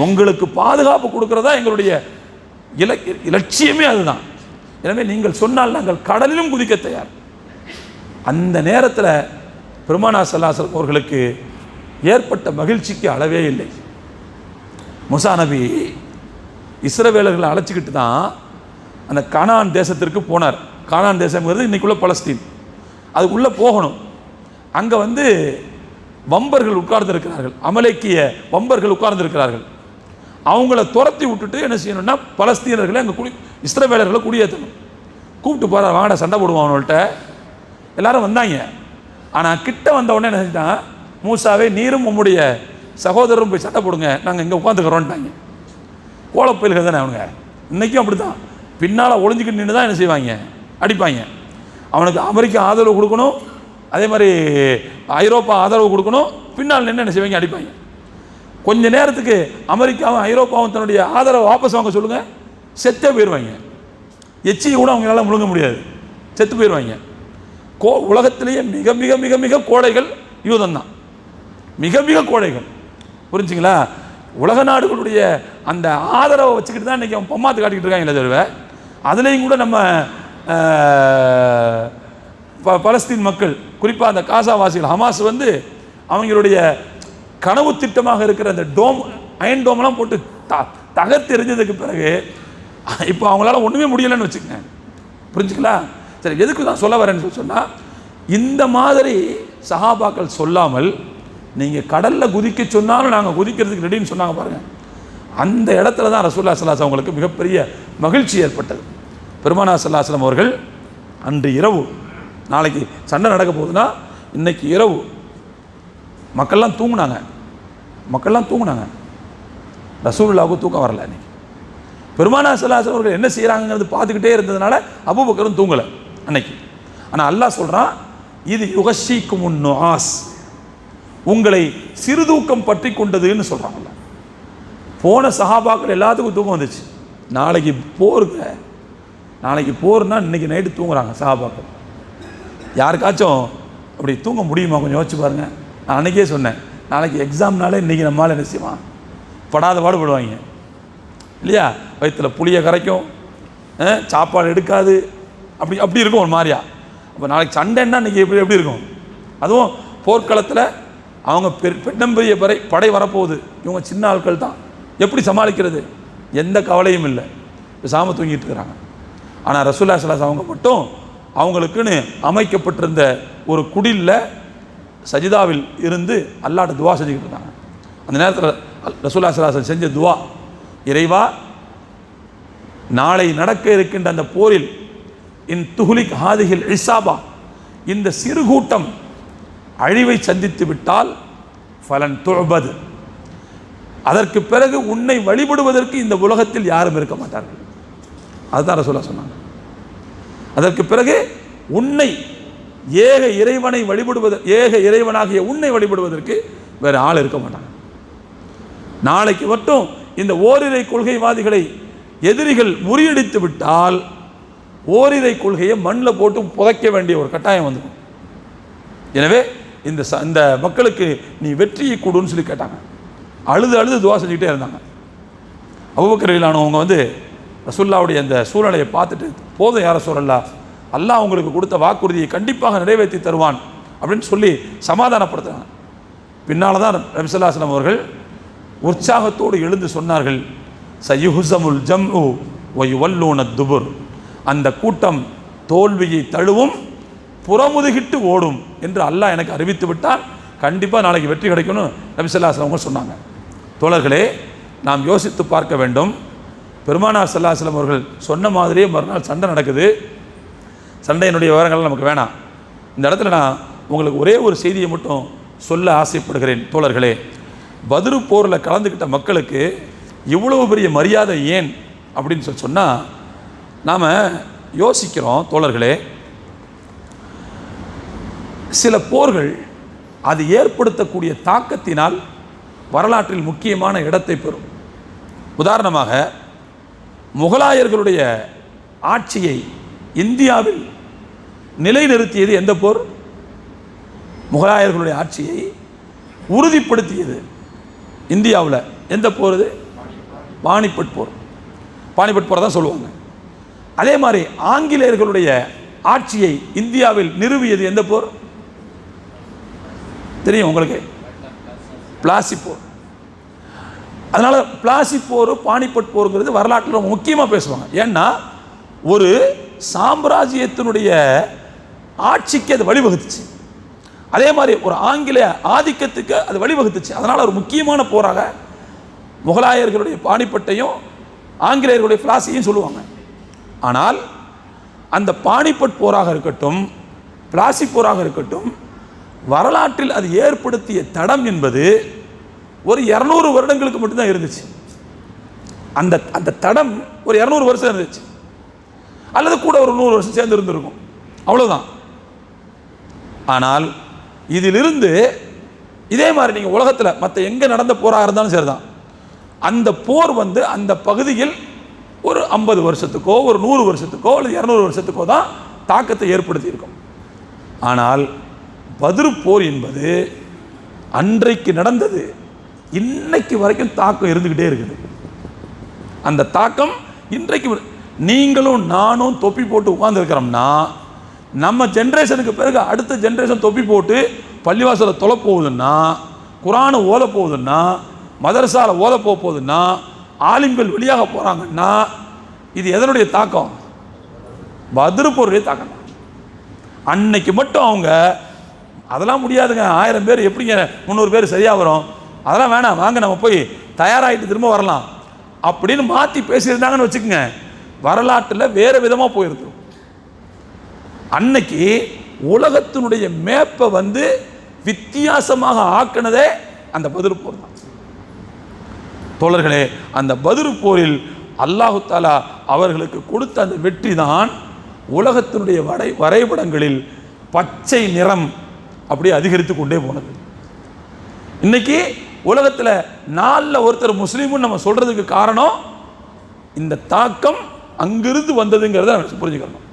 உங்களுக்கு பாதுகாப்பு கொடுக்கிறதா எங்களுடைய இலட்சியமே அதுதான். எனவே நீங்கள் சொன்னால் நாங்கள் கடலிலும் குதிக்க தயார். அந்த நேரத்தில் பெருமானார் ஸல்லல்லாஹு அலைஹி வஸல்லம் அவர்களுக்கு ஏற்பட்ட மகிழ்ச்சிக்கு அளவே இல்லை. மூசா நபி இஸ்ரவேலர்களை அழைச்சிக்கிட்டு தான் அந்த கானான் தேசத்திற்கு போனார். கானான் தேசம்ங்கிறது இன்றைக்குள்ள பலஸ்தீன், அதுக்குள்ளே போகணும். அங்கே வந்து வம்பர்கள் உட்கார்ந்துருக்கிறார்கள், அமலேக்கிய வம்பர்கள் உட்கார்ந்துருக்கிறார்கள். அவங்கள துரத்தி விட்டுட்டு என்ன செய்யணும்னா, பலஸ்தீனர்களை அங்கே இஸ்ரவேலர்களை குடியேற்றணும். கூப்பிட்டு போகிறார், வாங்கடா சண்டை போடுவான் அவங்கள்ட்ட. எல்லாரும் வந்தாங்க. ஆனால் கிட்ட வந்த உடனே என்ன செஞ்சிட்டான், மூசாவே நீரும் உம்முடைய சகோதரரும் போய் சண்டை போடுங்க, நாங்கள் இங்கே உட்காந்துக்கிறோன்ட்டாங்க. கோலப்பயில்கள் தானே அவனுங்க, இன்றைக்கும் அப்படி தான். பின்னால் ஒளிஞ்சிக்கிட்டு நின்று தான் என்ன செய்வாங்க, அடிப்பாங்க. அவனுக்கு அமெரிக்கா ஆதரவு கொடுக்கணும், அதே மாதிரி ஐரோப்பா ஆதரவு கொடுக்கணும், பின்னால் நின்று என்ன செய்வாங்க, அடிப்பாங்க. கொஞ்ச நேரத்துக்கு அமெரிக்காவும் ஐரோப்பாவும் தன்னுடைய ஆதரவை வாபஸ் வாங்க சொல்லுங்கள், செத்தே போயிடுவாங்க. எச்சியை கூட அவங்களால முழுங்க முடியாது, செத்து போயிடுவாங்க. உலகத்திலேயே மிக மிக மிக மிக கோழைகள் யூதன் தான், மிக மிக கோழைகள். புரிஞ்சுங்களா? உலக நாடுகளுடைய அந்த ஆதரவை வச்சுக்கிட்டு தான் இன்றைக்கி அவன் பொம்மாத்து காட்டிக்கிட்டு இருக்காங்க. தவிர அதுலேயும் கூட நம்ம பலஸ்தீன் மக்கள், குறிப்பாக அந்த காசாவாசிகள், ஹமாஸ் வந்து அவங்களுடைய கனவு திட்டமாக இருக்கிற அந்த டோம், அயன் டோம்லாம் போட்டு தகர்த்து எறிஞ்சதுக்கு பிறகு இப்போ அவங்களால ஒன்றுமே முடியலைன்னு வச்சுக்கங்க. புரிஞ்சுக்கலாம்? சரி, எதுக்கு நான் சொல்ல வரேன்னு சொன்னால், இந்த மாதிரி சஹாபாக்கள் சொல்லாமல் நீங்கள் கடலில் குதிக்க சொன்னாலும் நாங்கள் குதிக்கிறதுக்கு ரெடின்னு சொன்னாங்க பாருங்கள். அந்த இடத்துல தான் ரசூலுல்லாஹி ஸல்லல்லாஹு அலைஹி வஸல்லம் அவங்களுக்கு மிகப்பெரிய மகிழ்ச்சி ஏற்பட்டது. பெருமானார் ஸல்லல்லாஹு அலைஹி வஸல்லம் அவர்கள் அன்று இரவு, நாளைக்கு சண்டை நடக்க போகுதுன்னா இன்னைக்கு இரவு மக்கள்லாம் தூங்குனாங்க. ரசூலுல்லாஹ்வுக்கு தூக்கம் வரல. இன்னைக்கு பெருமானார் ஸல்லல்லாஹு அலைஹி வஸல்லம் அவர்கள் என்ன செய்கிறாங்கிறது பார்த்துக்கிட்டே இருந்ததுனால அபூபக்கரும் தூங்கலை அன்னைக்கு. ஆனால் அல்லாஹ் சொல்கிறான், இது யுகஷீக்குமுன் நுஆஸ், உங்களை சிறுதூக்கம் பற்றி கொண்டதுன்னு சொல்கிறாங்கல்ல. போன சஹாபாக்கள் எல்லாத்துக்கும் தூக்கம் வந்துச்சு. நாளைக்கு போர்னா இன்னைக்கு நைட்டு தூங்குறாங்க சஹாபாக்கள். யாருக்காச்சும் அப்படி தூங்க முடியுமா? கொஞ்சம் யோசிச்சு பாருங்கள். நான் அன்றைக்கே சொன்னேன், நாளைக்கு எக்ஸாம்னாலே இன்றைக்கி நம்மளால் என்ன செய்வான், படாத பாடுபடுவாங்க இல்லையா? வயிற்றில் புளியை கரைக்கும், சாப்பாடு எடுக்காது, அப்படி இருக்கும் ஒரு மாதிரியா. அப்போ நாளைக்கு சண்டைன்னா இன்றைக்கி எப்படி இருக்கும்? அதுவும் போர்க்களத்தில் அவங்க பெரிய படை வரப்போகுது, இவங்க சின்ன ஆட்கள் தான், எப்படி சமாளிக்கிறது? எந்த கவலையும் இல்லை, பேசாமல் தூங்கிட்டு இருக்கிறாங்க. ஆனால் ரசூலுல்லாஹி ஸல்லல்லாஹு அலைஹி வஸல்லம் அவங்க மட்டும் அவங்களுக்குன்னு அமைக்கப்பட்டிருந்த ஒரு குடிலில் சஜிதாவில் இருந்து அல்லாஹ்ட்ட துவா செஞ்சுக்கிட்டு இருந்தாங்க. அந்த நேரத்தில் ரசூலுல்லாஹி ஸல்லல்லாஹு அலைஹி வஸல்லம் செஞ்ச துவா, இறைவா, நாளை நடக்க இருக்கின்ற அந்த போரில் இன் துஹ்லிக் ஹாதிஹில் இஸாபா, இந்த சிறுகூட்டம் அழிவை சந்தித்து விட்டால் ஃபலன் துஅபத், அதற்கு பிறகு உன்னை வழிபடுவதற்கு இந்த உலகத்தில் யாரும் இருக்க மாட்டார்கள். அதுதான் ரசூலுல்லாஹ் சொன்னாங்க. அதற்கு பிறகு உன்னை ஏக இறைவனை ஏக இறைவனாகிய உன்னை வழிபடுவதற்கு வேற ஆள் இருக்க மாட்டாங்க. நாளைக்கு மட்டும் இந்த ஓரிரை கொள்கைவாதிகளை எதிரிகள் முறியடித்து விட்டால் ஓரிரை கொள்கையை மண்ணில் போட்டு புதைக்க வேண்டிய ஒரு கட்டாயம் வந்துடும். எனவே இந்த மக்களுக்கு நீ வெற்றியை கொடுன்னு சொல்லி கேட்டாங்க. அழுது துவா செஞ்சுக்கிட்டே இருந்தாங்க. அபூபக்கர் ரலியல்லாஹு வந்து ரசூலுல்லாஹ்வுடைய அந்த சூழ்நிலையை பார்த்துட்டு, போதும் யார ரசூலல்லாஹ், அல்லாஹ் உங்களுக்கு கொடுத்த வாக்குறுதியை கண்டிப்பாக நிறைவேற்றி தருவான் அப்படின்னு சொல்லி சமாதானப்படுத்துறாங்க. பின்னால் தான் நபி ஸல்லல்லாஹு அலைஹி வஸல்லம் அவர்கள் உற்சாகத்தோடு எழுந்து சொன்னார்கள், சயுஹ்ஸமுல் ஜம்உ வ யுவல்லூன துபுர், அந்த கூட்டம் தோல்வியை தழுவும், புறமுதுகிட்டு ஓடும் என்று அல்லாஹ் எனக்கு அறிவித்து விட்டால் கண்டிப்பாக நாளைக்கு வெற்றி கிடைக்கும்னு நபி ஸல்லல்லாஹு அலைஹி வஸல்லம் சொன்னாங்க. தோழர்களே, நாம் யோசித்து பார்க்க வேண்டும். பெருமானார் ஸல்லல்லாஹு அலைஹி வஸல்லம் அவர்கள் சொன்ன மாதிரியே மறுநாள் சண்டை நடக்குது. சண்டையினுடைய விவரங்கள் நமக்கு வேணாம். இந்த இடத்துல நான் உங்களுக்கு ஒரே ஒரு செய்தியை மட்டும் சொல்ல ஆசைப்படுகிறேன். தோழர்களே, பத்ரு போரில் கலந்துக்கிட்ட மக்களுக்கு இவ்வளவு பெரிய மரியாதை ஏன் அப்படின்னு சொன்னால் நாம் யோசிக்கிறோம். தோழர்களே, சில போர்கள் அது ஏற்படுத்தக்கூடிய தாக்கத்தினால் வரலாற்றில் முக்கியமான இடத்தை பெறும். உதாரணமாக, முகலாயர்களுடைய ஆட்சியை இந்தியாவில் நிலைநிறுத்தியது எந்த போர்? முகலாயர்களுடைய ஆட்சியை உறுதிப்படுத்தியது இந்தியாவில் எந்த போர்? இது பானிபட் போர். பானிபட் போரை தான் சொல்லுவாங்க. அதே மாதிரி ஆங்கிலேயர்களுடைய ஆட்சியை இந்தியாவில் நிறுவியது எந்த போர் தெரியும் உங்களுக்கு? பிளாசி போர். அதனால் பிளாசி போர், பானிபட் போருங்கிறது வரலாற்றில் முக்கியமாக பேசுவாங்க. ஏன்னா ஒரு சாம்ராஜ்யத்தினுடைய ஆட்சிக்கு அது வழிவகுத்துச்சு. அதே மாதிரி ஒரு ஆங்கிலேய ஆதிக்கத்துக்கு அது வழிவகுத்துச்சு. அதனால் ஒரு முக்கியமான போராக முகலாயர்களுடைய பானிபட்டையும் ஆங்கிலேயர்களுடைய பிளாசியையும் சொல்லுவாங்க. ஆனால் அந்த பானிபட் போராக இருக்கட்டும், பிளாசி போராக இருக்கட்டும், வரலாற்றில் அது ஏற்படுத்திய தடம் என்பது ஒரு 200 வருடங்களுக்கு மட்டும்தான் இருந்துச்சு. அந்த தடம் ஒரு 200 வருஷம் இருந்துச்சு, அல்லது கூட ஒரு 100 வருஷம் சேர்ந்து இருந்திருக்கும், அவ்வளோதான். ஆனால் இதிலிருந்து இதே மாதிரி நீங்கள் உலகத்தில் மற்ற எங்கே நடந்த போராக இருந்தாலும் சரிதான், அந்த போர் அந்த பகுதியில் ஒரு 50 வருஷத்துக்கோ ஒரு 100 வருஷத்துக்கோ அல்லது 200 வருஷத்துக்கோ தான் தாக்கத்தை ஏற்படுத்தி இருக்கும். ஆனால் பத்ரு போர் என்பது அன்றைக்கு நடந்தது, இன்னைக்கு வரைக்கும் தாக்கம் இருந்துக்கிட்டே இருக்குது. அந்த தாக்கம் இன்றைக்கு நீங்களும் நானும் தொப்பி போட்டு உட்கார்ந்துருக்கிறோம்னா, நம்ம ஜென்ரேஷனுக்கு பிறகு அடுத்த ஜென்ரேஷன் தொப்பி போட்டு பள்ளிவாசலை தொலை போகுதுன்னா, குரானை ஓத போகுதுன்னா, மதரசாவில் ஓத போகுதுன்னா, ஆலிம்கள் வெளியாக போகிறாங்கன்னா, இது எதனுடைய தாக்கம்? பத்ரு போருடைய தாக்கம். அன்னைக்கு மட்டும் அவங்க அதெல்லாம் முடியாதுங்க, 1000 பேர் எப்படிங்க 300 பேர் சரியாக வரும், அதெல்லாம் வேணாம், வாங்க நம்ம போய் தயாராகிட்டு திரும்ப வரலாம் அப்படின்னு மாற்றி பேசியிருந்தாங்கன்னு வச்சுக்கோங்க, வரலாற்றில் வேறு விதமாக போயிருக்கும். அன்னைக்கு உலகத்தினுடைய மேப்பை வித்தியாசமாக ஆக்கினதே அந்த பத்ரு போர் தான். தோழர்களே, அந்த பத்ரு போரில் அல்லாஹு தஆலா அவர்களுக்கு கொடுத்த அந்த வெற்றி தான் உலகத்தினுடைய வரைபடங்களில் பச்சை நிறம் அப்படியே அதிகரித்து கொண்டே போனது. இன்னைக்கு உலகத்தில் 4 ஒருத்தர் முஸ்லீம்னு நம்ம சொல்றதுக்கு காரணம் இந்த தாக்கம் அங்கிருந்து வந்ததுங்கிறத புரிஞ்சுக்கணும்.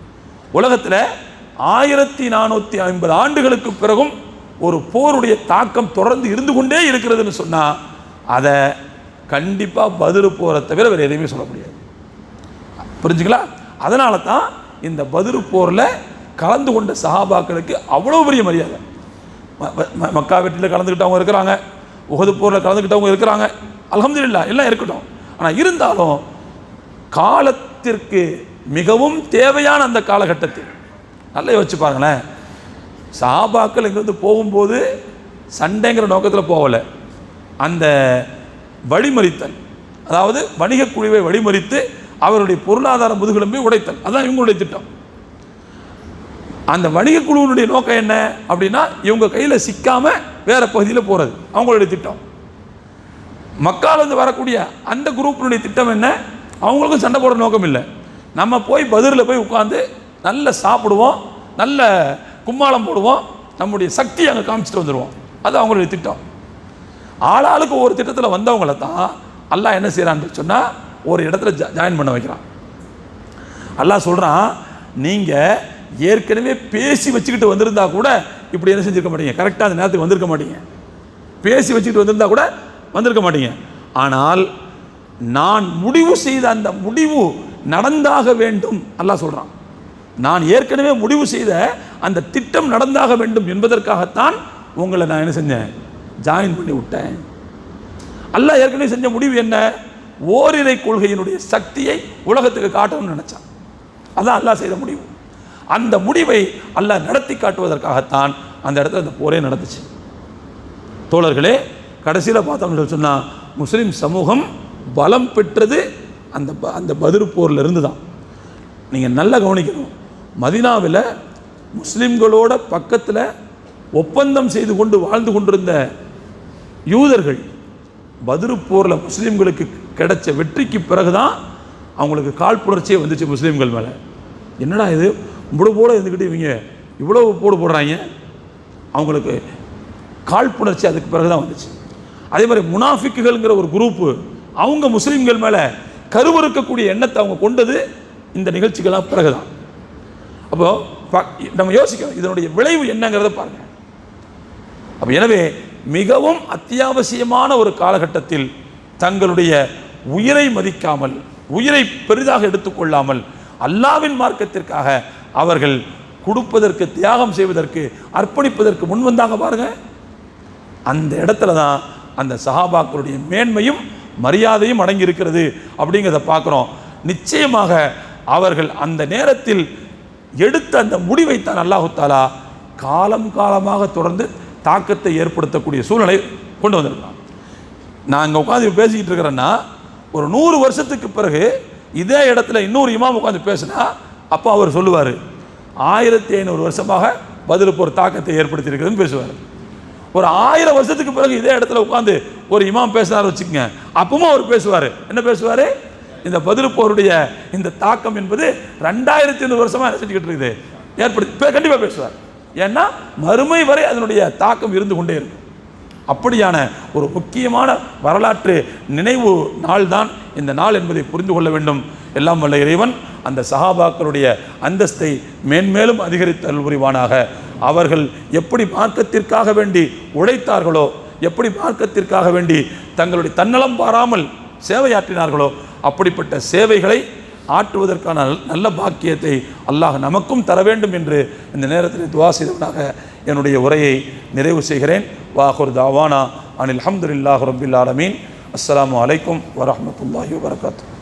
உலகத்தில் 1450 ஆண்டுகளுக்கு பிறகும் ஒரு போருடைய தாக்கம் தொடர்ந்து இருந்து கொண்டே இருக்கிறதுன்னு சொன்னால் அதை கண்டிப்பாக பத்ரு போரை தவிர வேறு எதையுமே சொல்ல முடியாது. புரிஞ்சுக்கலாம்? அதனால தான் இந்த பத்ரு போரில் கலந்து கொண்ட சஹாபாக்களுக்கு அவ்வளோ பெரிய மரியாதை. மக்கா வெற்றியில் கலந்துக்கிட்டவங்க இருக்கிறாங்க, உஹது போரில் கலந்துக்கிட்டவங்க இருக்கிறாங்க, அல்ஹம்துலில்லாஹ் எல்லாம் இருக்கட்டும். ஆனால் இருந்தாலும் காலத்திற்கு மிகவும் தேவையான அந்த காலகட்டத்தில் நல்லா யோசிச்சு பாருங்களேன். சஹாபாக்கள் இங்கிருந்து போகும்போது சண்டைங்கிற நோக்கத்தில் போகலை, அந்த வழிமறித்தல், அதாவது வணிக குழுவை வழிமறித்து அவருடைய பொருளாதார முதுகெலும்பை உடைத்தல், அதுதான் இவங்களுடைய திட்டம். அந்த வணிக குழுவினுடைய நோக்கம் என்ன அப்படின்னா, இவங்க கையில் சிக்காம வேற பகுதியில் போகிறது அவங்களுடைய திட்டம். மக்காலிருந்து வரக்கூடிய அந்த குரூப்பினுடைய திட்டம் என்ன? அவங்களுக்கும் சண்டை போடுற நோக்கம் இல்லை, நம்ம போய் பத்ரில் போய் உட்காந்து நல்லா சாப்பிடுவோம், நல்ல கும்மாளம் போடுவோம், நம்முடைய சக்தியை அங்கே காமிச்சிட்டு வந்துடுவோம். அது அவங்களுடைய திட்டம். ஆளாளுக்கு ஒரு திட்டத்தில் வந்தவங்கள தான் அல்லாஹ் என்ன செய்கிறான்னு சொன்னால் ஒரு இடத்துல ஜாயின் பண்ண வைக்கிறான். அல்லாஹ் சொல்கிறான், நீங்கள் ஏற்கனவே பேசி வச்சுக்கிட்டு வந்திருந்தா கூட இப்படி என்ன செஞ்சிருக்க மாட்டீங்க, கரெக்டாக அந்த நேரத்துக்கு வந்திருக்க மாட்டீங்க. பேசி வச்சுக்கிட்டு வந்திருந்தா கூட வந்திருக்க மாட்டீங்க. ஆனால் நான் முடிவு செய்த அந்த முடிவு நடந்தாக வேண்டும். அல்லாஹ் சொல்கிறான், நான் ஏற்கனவே முடிவு செய்த அந்த திட்டம் நடந்தாக வேண்டும் என்பதற்காகத்தான் உங்களை நான் என்ன செஞ்சேன், ஜாயின் பண்ணி விட்டேன். அல்லாஹ் ஏற்கனவே செஞ்ச முடிவு என்ன, ஓரிரை கொள்கையினுடைய சக்தியை உலகத்துக்கு காட்டணும்னு நினைச்சான். அதான் அல்லாஹ் செய்த முடிவு. அந்த முடிவை அல்லாஹ் நடத்தி காட்டுவதற்காகத்தான் அந்த இடத்துல அந்த போரே நடந்துச்சு. தோழர்களே, கடைசியில் பார்த்தோம்னு சொன்னால் முஸ்லீம் சமூகம் பலம் பெற்றது அந்த பத்ர் போரில் இருந்து தான். நீங்கள் நல்லா கவனிக்கணும், மதீனாவில் முஸ்லீம்களோட பக்கத்தில் ஒப்பந்தம் செய்து கொண்டு வாழ்ந்து கொண்டிருந்த யூதர்கள் பத்ர் போரில் முஸ்லீம்களுக்கு கிடைச்ச வெற்றிக்கு பிறகு தான் அவங்களுக்கு காழ்ப்புணர்ச்சியே வந்துச்சு முஸ்லீம்கள் மேலே. என்னடா இது முழு போட இருந்துக்கிட்டு இவங்க இவ்வளோ போடுறாங்க, அவங்களுக்கு காழ்ப்புணர்ச்சி அதுக்கு பிறகு தான் வந்துச்சு. அதே மாதிரி முனாஃபிக்குகள்ங்கிற ஒரு குரூப்பு அவங்க முஸ்லீம்கள் மேலே கருவறுக்கக்கூடிய எண்ணத்தை அவங்க கொண்டது இந்த நிகழ்ச்சிகள்லாம் பிறகு தான். அப்போ நம்ம யோசிக்கணும் இதனுடைய விளைவு என்னங்கிறத பாருங்க. அப்போ எனவே மிகவும் அத்தியாவசியமான ஒரு காலகட்டத்தில் தங்களுடைய உயிரை மதிக்காமல், உயிரை பெரிதாக எடுத்துக்கொள்ளாமல் அல்லாஹ்வின் மார்க்கத்திற்காக அவர்கள் கொடுப்பதற்கு, தியாகம் செய்வதற்கு, அர்ப்பணிப்பதற்கு முன் வந்தாங்க பாருங்க. அந்த இடத்துல தான் அந்த சஹாபாக்களுடைய மேன்மையும் மரியாதையும் அடங்கி இருக்கிறது அப்படிங்கிறத பார்க்குறோம். நிச்சயமாக அவர்கள் அந்த நேரத்தில் எடுத்த அந்த முடிவைத்தான் அல்லாஹு தாலா காலம் காலமாக தொடர்ந்து தாக்கத்தை ஏற்படுத்தக்கூடிய சூழ்நிலை கொண்டு வந்திருக்கான். நான் இங்கே உட்காந்து பேசிக்கிட்டு இருக்கிறேன்னா ஒரு 100 வருஷத்துக்கு பிறகு இதே இடத்துல இன்னொரு இமாம் உட்காந்து பேசினா அப்போ அவர் சொல்லுவார், 1500 வருஷமாக பத்ர் போர் தாக்கத்தை ஏற்படுத்தியிருக்கிறதுன்னு பேசுவார். ஒரு 1000 வருஷத்துக்கு பிறகு இதே இடத்துல உட்காந்து ஒரு இமாம் பேசினார் வச்சுக்கோங்க, அப்பவும் அவர் பேசுவார். என்ன பேசுவார், இந்த பத்ர் போருடைய இந்த தாக்கம் என்பது 2500 வருஷமாக என்ன செஞ்சுக்கிட்டு இருக்குது ஏற்படுத்தி கண்டிப்பாக பேசுவார். ஏன்னா மறுமை வரை அதனுடைய தாக்கம் இருந்து கொண்டே இருக்கும். அப்படியான ஒரு முக்கியமான வரலாற்று நினைவு நாள் தான் இந்த நாள் என்பதை புரிந்து கொள்ள வேண்டும். எல்லாம் வல்ல இறைவன் அந்த சஹாபாக்களுடைய அந்தஸ்தை மேன்மேலும் அதிகரித்து அருள் புரிவானாக. அவர்கள் எப்படி மார்க்கத்திற்காக வேண்டி உழைத்தார்களோ, எப்படி மார்க்கத்திற்காக வேண்டி தங்களுடைய தன்னலம் பாராமல் சேவையாற்றினார்களோ, அப்படிப்பட்ட சேவைகளை ஆற்றுவதற்கான நல்ல பாக்கியத்தை அல்லாஹ் நமக்கும் தர வேண்டும் என்று இந்த நேரத்தில் துஆ செய்தவனாக என்னுடைய உரையை நிறைவு செய்கிறேன். வாஹுர் தாவானா அனில் அல்ஹம்துலில்லாஹி ரப்பில் ஆலமீன். அஸ்ஸலாமு அலைக்கும் வரஹ்மத்துல்லாஹி வபரகாத்துஹு.